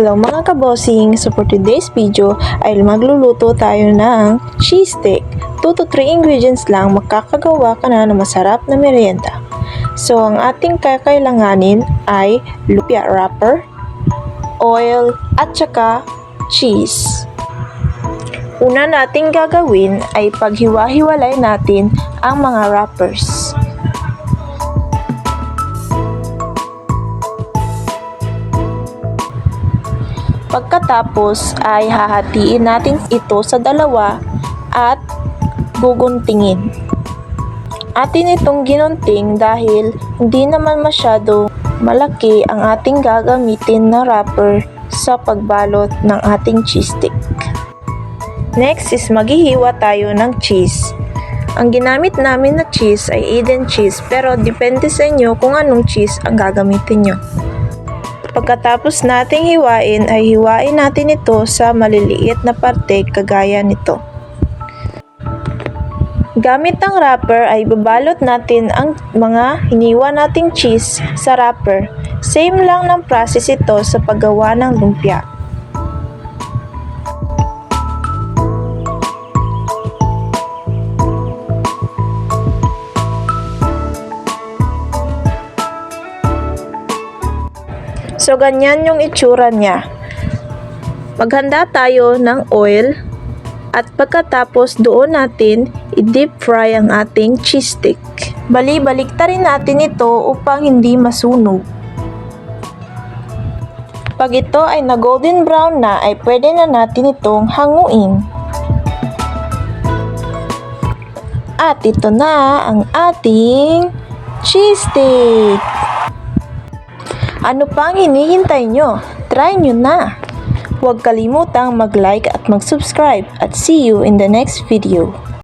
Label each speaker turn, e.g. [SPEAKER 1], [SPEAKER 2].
[SPEAKER 1] Hello mga kabossing! So for today's video ay magluluto tayo ng cheese stick. 2 to 3 ingredients lang, makakagawa ka na ng masarap na merienda. So ang ating kakailanganin ay lumpia wrapper, oil at saka cheese. Una nating gagawin ay paghiwa-hiwalay natin ang mga wrappers. Pagkatapos ay hahatiin natin ito sa dalawa at guguntingin. Atin itong ginunting dahil hindi naman masyado malaki ang ating gagamitin na wrapper sa pagbalot ng ating cheese stick. Next is maghihiwa tayo ng cheese. Ang ginamit namin na cheese ay Eden cheese pero depende sa inyo kung anong cheese ang gagamitin nyo. Pagkatapos nating hiwain ay hiwain natin ito sa maliliit na parte kagaya nito. Gamit ang wrapper ay babalot natin ang mga hiniwa nating cheese sa wrapper. Same lang ng process ito sa paggawa ng lumpia. So, ganyan yung itsura niya. Maghanda tayo ng oil at pagkatapos doon natin i-deep fry ang ating cheese stick. Bali-baliktarin natin ito upang hindi masunog. Pag ito ay na golden brown na ay pwede na natin itong hanguin. At ito na ang ating cheese stick. Ano pang hinihintay nyo? Try nyo na! Huwag kalimutang mag-like at mag-subscribe at see you in the next video.